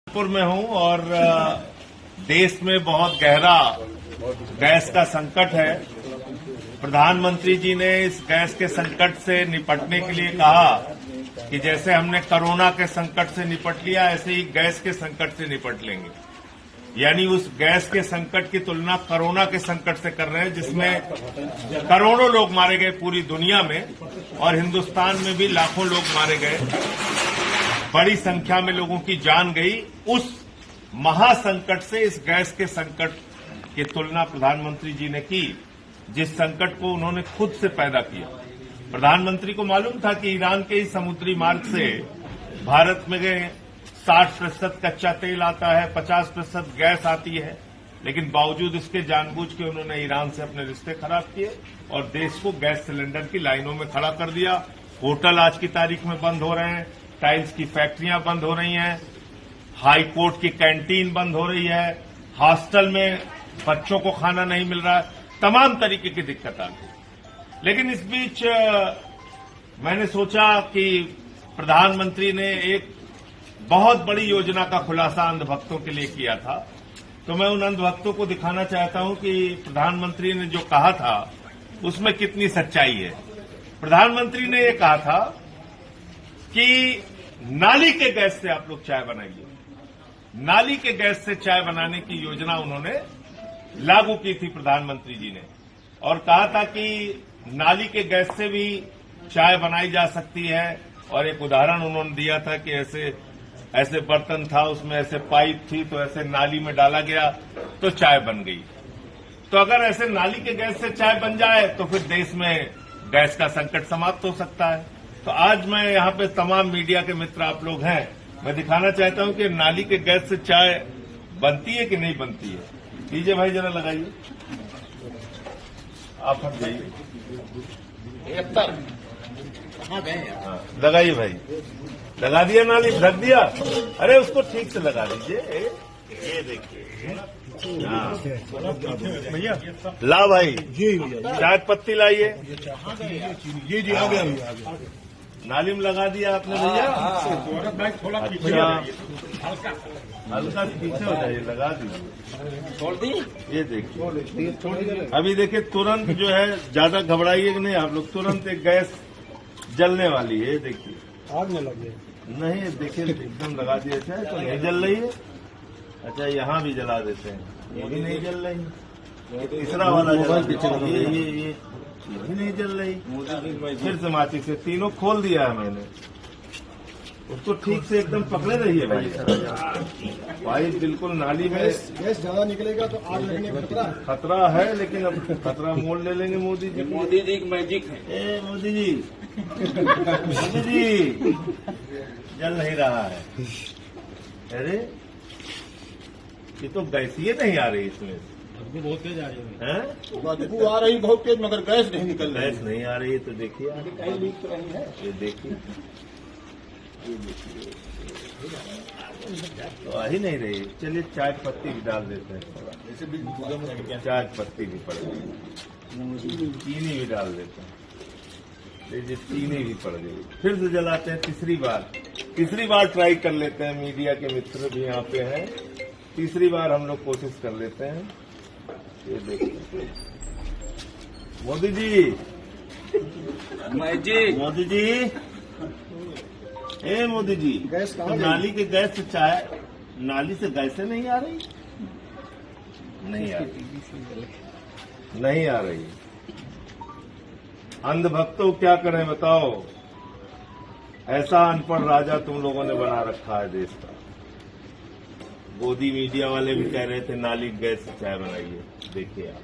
नागपुर में हूं और देश में बहुत गहरा गैस का संकट है। प्रधानमंत्री जी ने इस गैस के संकट से निपटने के लिए कहा कि जैसे हमने कोरोना के संकट से निपट लिया ऐसे ही गैस के संकट से निपट लेंगे। यानी उस गैस के संकट की तुलना कोरोना के संकट से कर रहे हैं, जिसमें करोड़ों लोग मारे गए पूरी दुनिया में और हिंदुस्तान में भी लाखों लोग मारे गए, बड़ी संख्या में लोगों की जान गई। उस महासंकट से इस गैस के संकट की तुलना प्रधानमंत्री जी ने की, जिस संकट को उन्होंने खुद से पैदा किया। प्रधानमंत्री को मालूम था कि ईरान के इस समुद्री मार्ग से भारत में 60% कच्चा तेल आता है, 50% गैस आती है, लेकिन बावजूद इसके जानबूझ के उन्होंने ईरान से अपने रिश्ते खराब किए और देश को गैस सिलेंडर की लाइनों में खड़ा कर दिया। होटल आज की तारीख में बंद हो रहे हैं, टाइल्स की फैक्ट्रियां बंद हो रही हैं, हाई कोर्ट की कैंटीन बंद हो रही है, हॉस्टल में बच्चों को खाना नहीं मिल रहा है, तमाम तरीके की दिक्कत आ गई। लेकिन इस बीच मैंने सोचा कि प्रधानमंत्री ने एक बहुत बड़ी योजना का खुलासा अंधभक्तों के लिए किया था, तो मैं उन अंधभक्तों को दिखाना चाहता हूं कि प्रधानमंत्री ने जो कहा था उसमें कितनी सच्चाई है। प्रधानमंत्री ने ये कहा था कि नाली के गैस से आप लोग चाय बनाइए। नाली के गैस से चाय बनाने की योजना उन्होंने लागू की थी प्रधानमंत्री जी ने, और कहा था कि नाली के गैस से भी चाय बनाई जा सकती है। और एक उदाहरण उन्होंने दिया था कि ऐसे बर्तन था, उसमें ऐसे पाइप थी, तो ऐसे नाली में डाला गया तो चाय बन गई। तो अगर ऐसे नाली के गैस से चाय बन जाए तो फिर देश में गैस का संकट समाप्त हो सकता है। तो आज मैं यहाँ पे तमाम मीडिया के मित्र आप लोग हैं, मैं दिखाना चाहता हूं कि नाली के गैस से चाय बनती है कि नहीं बनती है। लीजिए भाई, जरा लगाइए, आप हट जाइए, हाँ, लगाइए भाई, लगा दिया नाली, ढक दिया। अरे उसको ठीक से लगा दीजिए, ये देखिए, भैया ला भाई, चाय पत्ती लाइए। जी जी, आ गया, नाली में लगा दिया आपने भैया। अच्छा, हल्का पीछे हो जाइए, लगा दीजिए, छोड़ दी। ये देखिए, अभी देखिए, तुरंत जो है, ज्यादा घबराइए कि नहीं आप लोग, तुरंत एक गैस जलने वाली है। देखिए, आग में लगी नहीं, देखिए एकदम लगा दिया। अच्छा, तो नहीं जल रही है। अच्छा, यहाँ भी जला देते हैं, ये भी नहीं जल रही। तीसरा वाला जला, ये भी नहीं जल रही। फिर से माचिस से तीनों खोल दिया है मैंने, उसको ठीक से एकदम पकड़े रहिए भाई। भाई बिल्कुल नाली में गैस ज्यादा निकलेगा तो आग लगने का खतरा है, लेकिन अब खतरा मोल ले लेंगे मोदी जी। मोदी जी की मैजिक है। ए मोदी जी, मोदी जी, जल नहीं रहा है। अरे ये तो गैसीय नहीं आ रही, इसमें बहुत तेज आ रही है, बदबू आ रही बहुत तेज, मगर गैस नहीं निकल रही। गैस नहीं आ रही है, तो देखिए कहीं लीक तो नहीं है। ये देखिए, तो आ ही नहीं रही। चलिए चाय पत्ती भी डाल देते हैं, चाय पत्ती भी पड़ गई, चीनी भी डाल देते हैं। लीजिए, चीनी भी पड़ गई। फिर से जलाते हैं, तीसरी बार ट्राई कर लेते हैं। मीडिया के मित्र भी यहाँ पे हैं, तीसरी बार हम लोग कोशिश कर लेते हैं। ये देखिए, मोदी जी, मोदी जी, ए मोदी जी, गैस तो नाली के गैस से चाय, नाली से गैसें नहीं आ रही, नहीं आ रही, नहीं आ रही। अंधभक्तों क्या करें बताओ, ऐसा अनपढ़ राजा तुम लोगों ने बना रखा है देश का। गोदी मीडिया वाले भी कह रहे थे नाली गैस से चाय बनाइए। देखिए आप,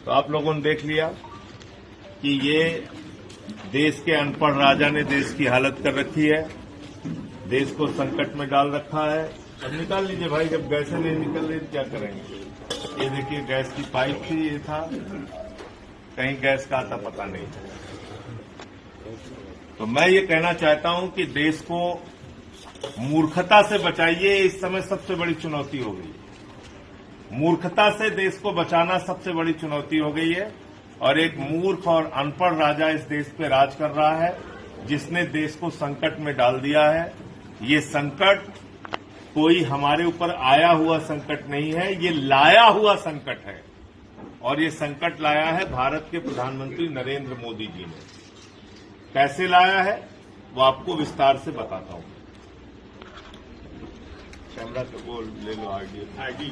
तो आप लोगों ने देख लिया कि ये देश के अनपढ़ राजा ने देश की हालत कर रखी है, देश को संकट में डाल रखा है। अब निकाल लीजिए भाई, जब गैसें नहीं निकल रही तो क्या करेंगे। ये देखिए, गैस की पाइप थी, ये था, कहीं गैस का आता पता नहीं। तो मैं ये कहना चाहता हूं कि देश को मूर्खता से बचाइए, इस समय सबसे बड़ी चुनौती हो गई है। मूर्खता से देश को बचाना सबसे बड़ी चुनौती हो गई है, और एक मूर्ख और अनपढ़ राजा इस देश पे राज कर रहा है, जिसने देश को संकट में डाल दिया है। ये संकट कोई हमारे ऊपर आया हुआ संकट नहीं है, ये लाया हुआ संकट है। और ये संकट लाया है भारत के प्रधानमंत्री नरेंद्र मोदी जी ने। कैसे लाया है वो आपको विस्तार से बताता हूं। कैमरा को ले लो, आईडी